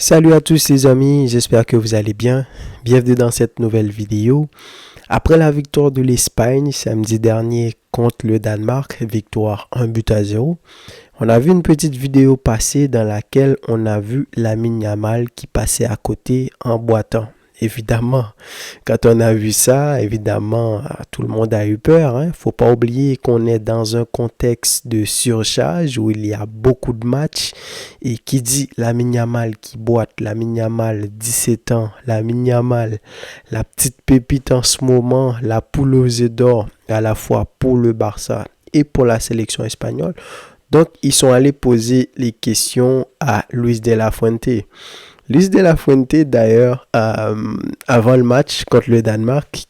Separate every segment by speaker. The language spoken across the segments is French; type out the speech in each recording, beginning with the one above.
Speaker 1: Salut à tous les amis, j'espère que vous allez bien. Bienvenue dans cette nouvelle vidéo. Après la victoire de l'Espagne samedi dernier contre le Danemark, victoire 1-0, on a vu une petite vidéo passer dans laquelle on a vu Lamine Yamal qui passait à côté en boitant. Évidemment, quand on a vu ça, évidemment, tout le monde a eu peur. Faut pas oublier qu'on est dans un contexte de surcharge où il y a beaucoup de matchs. Et qui dit Lamine Yamal qui boite, Lamine Yamal 17 ans, Lamine Yamal, la petite pépite en ce moment, la poule aux œufs d'or, à la fois pour le Barça et pour la sélection espagnole. Donc, ils sont allés poser les questions à Luis de la Fuente. Luis de la Fuente, d'ailleurs, avant le match contre le Danemark,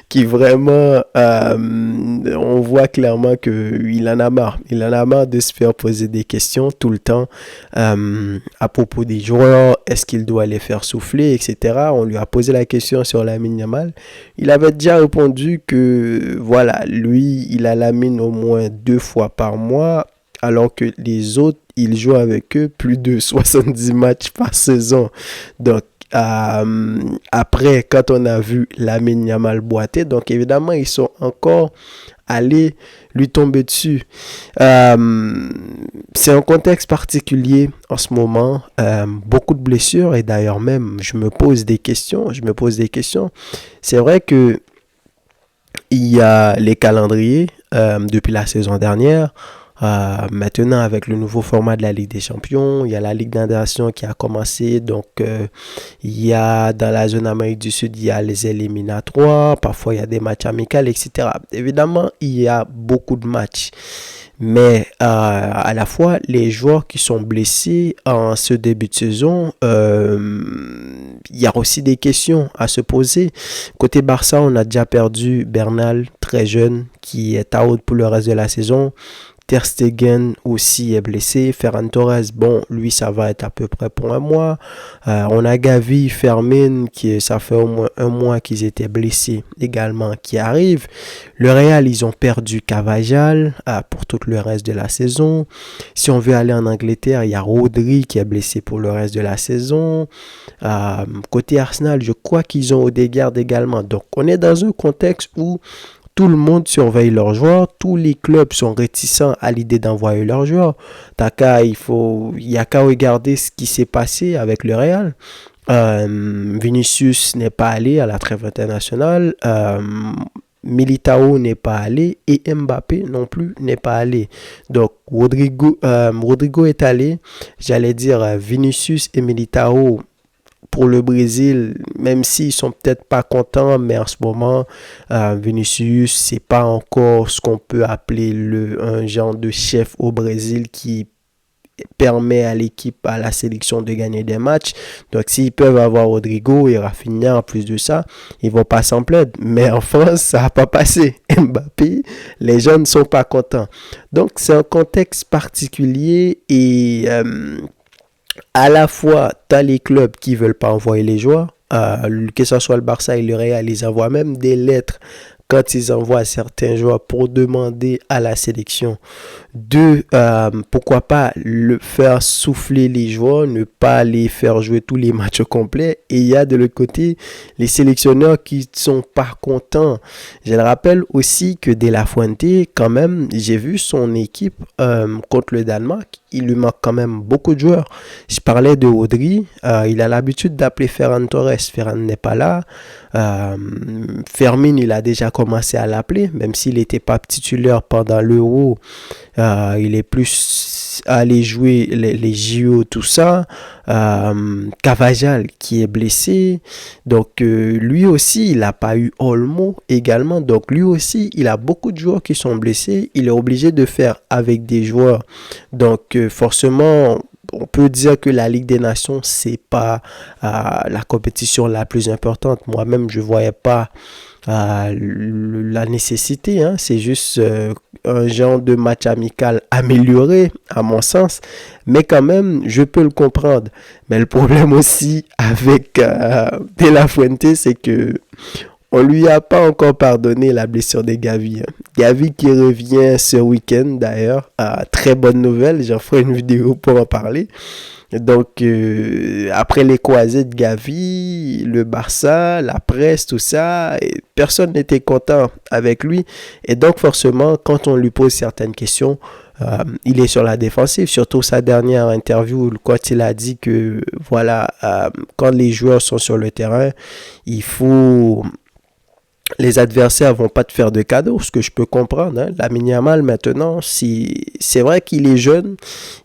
Speaker 1: qui vraiment, on voit clairement qu'il en a marre. Il en a marre de se faire poser des questions tout le temps à propos des joueurs, est-ce qu'il doit les faire souffler, etc. On lui a posé la question sur Lamine Yamal. Il avait déjà répondu que, voilà, lui, il a Lamine au moins 2 fois par mois, alors que les autres, il joue avec eux plus de 70 matchs par saison. Donc, après, quand on a vu Lamine Yamal boiter, donc évidemment, ils sont encore allés lui tomber dessus. C'est un contexte particulier en ce moment. Beaucoup de blessures et d'ailleurs même, je me pose des questions. C'est vrai que il y a les calendriers depuis la saison dernière. Maintenant, avec le nouveau format de la Ligue des Champions, il y a la Ligue des Nations qui a commencé. Donc, il y a dans la zone Amérique du Sud, il y a les éliminatoires. Parfois, il y a des matchs amicaux, etc. Évidemment, il y a beaucoup de matchs. Mais à la fois, les joueurs qui sont blessés en ce début de saison, il y a aussi des questions à se poser. Côté Barça, on a déjà perdu Bernal, très jeune, qui est out pour le reste de la saison. Ter Stegen aussi est blessé. Ferran Torres, bon, lui, ça va être à peu près pour un mois. On a Gavi, Fermin, ça fait au moins un mois qu'ils étaient blessés également, qui arrivent. Le Real, ils ont perdu Carvajal pour tout le reste de la saison. Si on veut aller en Angleterre, il y a Rodri qui est blessé pour le reste de la saison. Côté Arsenal, je crois qu'ils ont Odegaard également. Donc, on est dans un contexte où tout le monde surveille leurs joueurs. Tous les clubs sont réticents à l'idée d'envoyer leurs joueurs. Il y a qu'à regarder ce qui s'est passé avec le Real. Vinicius n'est pas allé à la trêve internationale. Militao n'est pas allé et Mbappé non plus n'est pas allé. Donc Rodrigo est allé. J'allais dire Vinicius et Militao pour le Brésil, même s'ils sont peut-être pas contents, mais en ce moment, Vinicius, c'est pas encore ce qu'on peut appeler un genre de chef au Brésil qui permet à l'équipe, à la sélection de gagner des matchs. Donc, s'ils peuvent avoir Rodrigo et Rafinha en plus de ça, ils vont pas s'en plaindre. Mais en France, ça n'a pas passé. Mbappé, les gens ne sont pas contents. Donc, c'est un contexte particulier et à la fois, tu as les clubs qui ne veulent pas envoyer les joueurs, que ce soit le Barça et le Real, ils envoient même des lettres quand ils envoient certains joueurs pour demander à la sélection de, pourquoi pas, faire souffler les joueurs, ne pas les faire jouer tous les matchs au complet. Et il y a de l'autre côté les sélectionneurs qui ne sont pas contents. Je le rappelle aussi que De La Fuente, quand même, j'ai vu son équipe contre le Danemark. Il lui manque quand même beaucoup de joueurs. Je parlais de Rodri. Il a l'habitude d'appeler Ferran Torres. Ferran n'est pas là. Fermin, il a déjà commencé à l'appeler, même s'il n'était pas titulaire pendant l'Euro. Il est plus allé jouer les JO, tout ça. Carvajal qui est blessé. Donc, lui aussi, il n'a pas eu Olmo également. Donc, lui aussi, il a beaucoup de joueurs qui sont blessés. Il est obligé de faire avec des joueurs. Donc, forcément, on peut dire que la Ligue des Nations, c'est pas la compétition la plus importante. Moi-même, je voyais pas la nécessité. C'est juste un genre de match amical amélioré, à mon sens. Mais quand même, je peux le comprendre. Mais le problème aussi avec De La Fuente, c'est que on lui a pas encore pardonné la blessure de Gavi. Gavi qui revient ce week-end d'ailleurs. Très bonne nouvelle, j'en ferai une vidéo pour en parler. Donc, après les croisés de Gavi, le Barça, la presse, tout ça, personne n'était content avec lui. Et donc, forcément, quand on lui pose certaines questions, il est sur la défensive. Surtout sa dernière interview, quand il a dit que, voilà, quand les joueurs sont sur le terrain, il faut... Les adversaires vont pas te faire de cadeaux, ce que je peux comprendre. Hein. Lamine Yamal, maintenant, c'est vrai qu'il est jeune,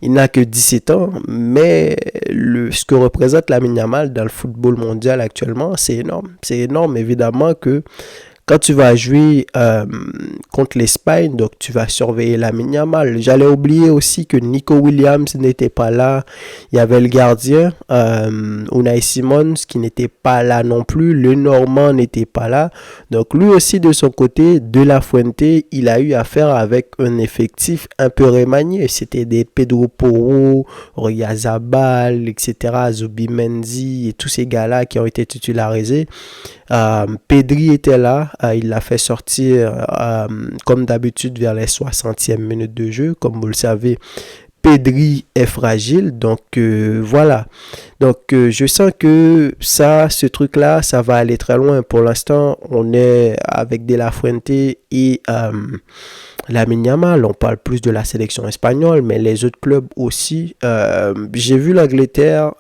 Speaker 1: il n'a que 17 ans, mais ce que représente Lamine Yamal dans le football mondial actuellement, c'est énorme. C'est énorme, évidemment, que quand tu vas jouer contre l'Espagne, donc tu vas surveiller Lamine Yamal. J'allais oublier aussi que Nico Williams n'était pas là. Il y avait le gardien, Unai Simons, qui n'était pas là non plus. Le Normand n'était pas là. Donc lui aussi, de son côté, De La Fuente, il a eu affaire avec un effectif un peu remanié. C'était des Pedro Porro, Oyarzabal, etc., Zubimendi et tous ces gars-là qui ont été titularisés. Pedri était là, il l'a fait sortir comme d'habitude vers les 60e minutes de jeu. Comme vous le savez, Pedri est fragile, donc voilà. Donc je sens que ce truc-là, ça va aller très loin. Pour l'instant, on est avec De La Fuente et Lamine Yamal. On parle plus de la sélection espagnole, mais les autres clubs aussi. J'ai vu l'Angleterre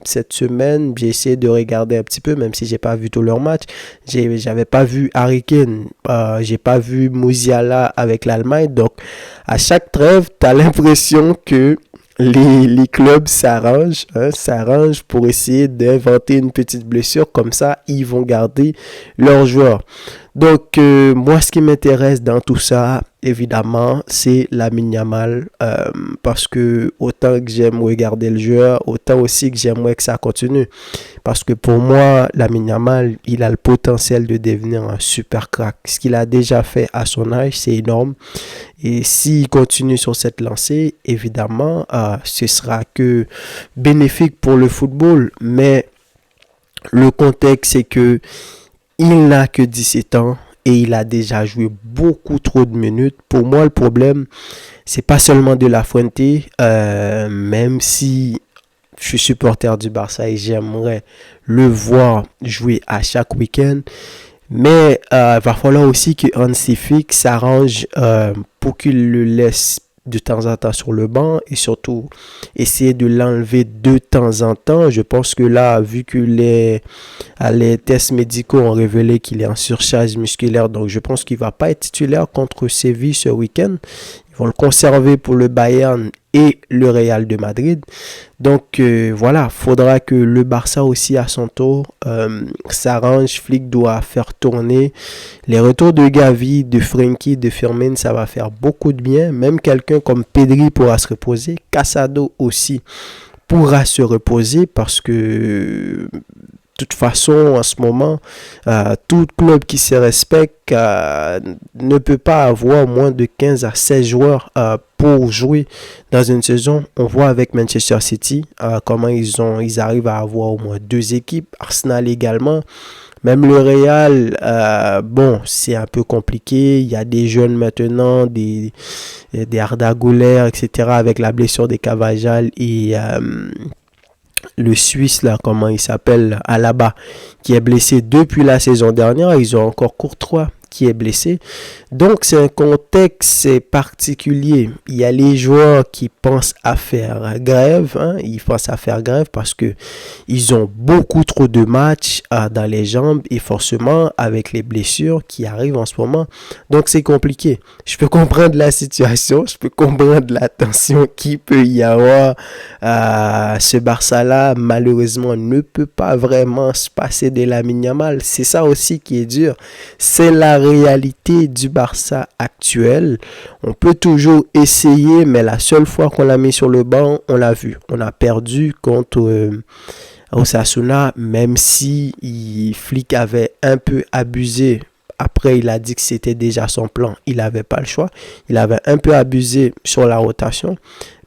Speaker 1: cette semaine. J'ai essayé de regarder un petit peu, même si j'ai pas vu tous leurs matchs. J'avais pas vu Harry Kane. J'ai pas vu Musiala avec l'Allemagne. Donc, à chaque trêve, tu as l'impression que les clubs s'arrangent pour essayer d'inventer une petite blessure. Comme ça, ils vont garder leurs joueurs. Donc, moi, ce qui m'intéresse dans tout ça, évidemment, c'est Lamine Yamal. Parce que autant que j'aime regarder le joueur, autant aussi que j'aimerais que ça continue. Parce que pour moi, Lamine Yamal, il a le potentiel de devenir un super crack. Ce qu'il a déjà fait à son âge, c'est énorme. Et s'il continue sur cette lancée, évidemment, ce sera que bénéfique pour le football. Mais le contexte, c'est que il n'a que 17 ans et il a déjà joué beaucoup trop de minutes. Pour moi, le problème, c'est pas seulement De La Fuente, même si je suis supporter du Barça et j'aimerais le voir jouer à chaque week-end. Mais il va falloir aussi que Hansi Flick s'arrange pour qu'il le laisse de temps en temps sur le banc et surtout essayer de l'enlever de temps en temps. Je pense que là, vu que les tests médicaux ont révélé qu'il est en surcharge musculaire, donc je pense qu'il ne va pas être titulaire contre Séville ce week-end. Ils vont le conserver pour le Bayern et le Real de Madrid. Donc voilà, faudra que le Barça aussi à son tour s'arrange. Flick doit faire tourner les retours de Gavi, de Frenkie, de Firmino, ça va faire beaucoup de bien. Même quelqu'un comme Pedri pourra se reposer. Casado aussi pourra se reposer parce que de toute façon, en ce moment, tout club qui se respecte ne peut pas avoir moins de 15 à 16 joueurs pour jouer dans une saison. On voit avec Manchester City comment ils arrivent à avoir au moins 2 équipes. Arsenal également. Même le Real, bon, c'est un peu compliqué. Il y a des jeunes maintenant, des Arda Güler, etc. avec la blessure des Carvajal et... le Suisse, là, comment il s'appelle, Alaba, qui est blessé depuis la saison dernière. Ils ont encore Courtois qui est blessé. Donc, c'est un contexte particulier. Il y a les joueurs qui pensent à faire grève. Ils pensent à faire grève parce que ils ont beaucoup trop de matchs dans les jambes et forcément avec les blessures qui arrivent en ce moment. Donc, c'est compliqué. Je peux comprendre la situation. Je peux comprendre la tension qui peut y avoir. Ce Barça-là, malheureusement, ne peut pas vraiment se passer de Lamine Yamal. C'est ça aussi qui est dur. C'est la réalité du Barça actuel. On peut toujours essayer, mais la seule fois qu'on l'a mis sur le banc, on l'a vu. On a perdu contre Osasuna, même si Flick avait un peu abusé. Après, il a dit que c'était déjà son plan. Il n'avait pas le choix. Il avait un peu abusé sur la rotation.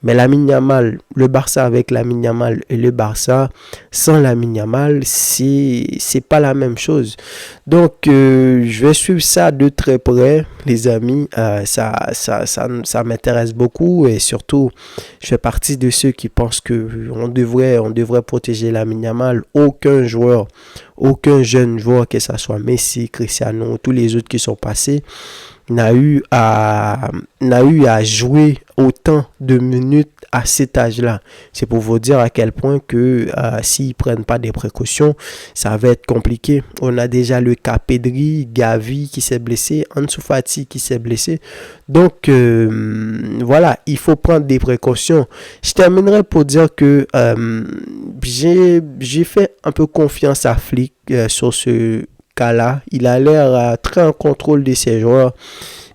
Speaker 1: Mais Lamine Yamal, le Barça avec Lamine Yamal et le Barça sans Lamine Yamal, c'est pas la même chose. Donc, je vais suivre ça de très près, les amis. Ça m'intéresse beaucoup et surtout, je fais partie de ceux qui pensent que on devrait protéger Lamine Yamal. Aucun jeune joueur, que ce soit Messi, Cristiano, tous les autres qui sont passés, n'a eu à jouer autant de minutes à cet âge-là. C'est pour vous dire à quel point que s'ils prennent pas des précautions, ça va être compliqué. On a déjà le cas Pedri, Gavi qui s'est blessé, Ansu Fati qui s'est blessé. Donc voilà, il faut prendre des précautions. Je terminerai pour dire que j'ai fait un peu confiance à Flick sur ce cas-là. Il a l'air très en contrôle de ses joueurs.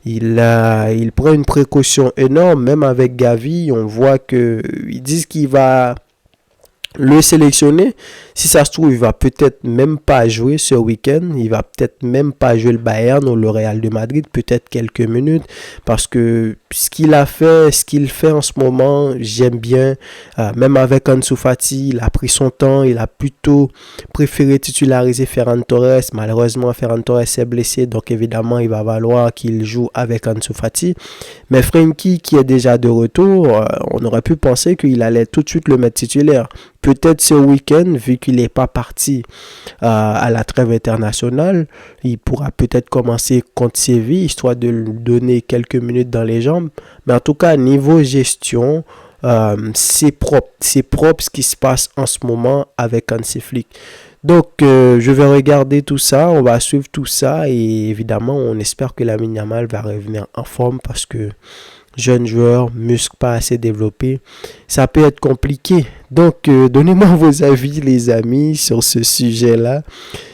Speaker 1: Il prend une précaution énorme, même avec Gavi. On voit que ils disent qu'il va le sélectionner. Si ça se trouve, il va peut-être même pas jouer ce week-end. Il va peut-être même pas jouer le Bayern ou le Real de Madrid, peut-être quelques minutes, parce que ce qu'il fait en ce moment, j'aime bien. Même avec Ansu Fati, il a pris son temps. Il a plutôt préféré titulariser Ferran Torres. Malheureusement, Ferran Torres s'est blessé, donc évidemment, il va falloir qu'il joue avec Ansu Fati. Mais Frenkie, qui est déjà de retour, on aurait pu penser qu'il allait tout de suite le mettre titulaire. Peut-être ce week-end, vu qu'il n'est pas parti à la trêve internationale, il pourra peut-être commencer contre Séville, histoire de lui donner quelques minutes dans les jambes. Mais en tout cas, niveau gestion, c'est propre. C'est propre ce qui se passe en ce moment avec Hansi Flick. Donc, je vais regarder tout ça, on va suivre tout ça et évidemment, on espère que Lamine Yamal va revenir en forme parce que jeune joueur, muscle pas assez développé, ça peut être compliqué. Donc, donnez-moi vos avis, les amis, sur ce sujet-là.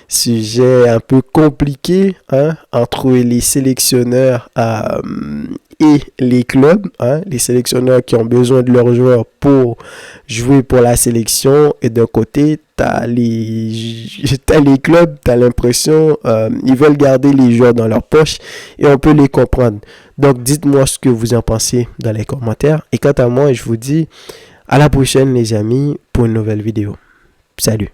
Speaker 1: Sujet un peu compliqué, hein, entre les sélectionneurs et les clubs, hein, les sélectionneurs qui ont besoin de leurs joueurs pour jouer pour la sélection, et d'un côté, t'as les clubs, t'as l'impression, ils veulent garder les joueurs dans leur poche, et on peut les comprendre. Donc, dites-moi ce que vous en pensez dans les commentaires, et quant à moi, je vous dis à la prochaine, les amis, pour une nouvelle vidéo. Salut!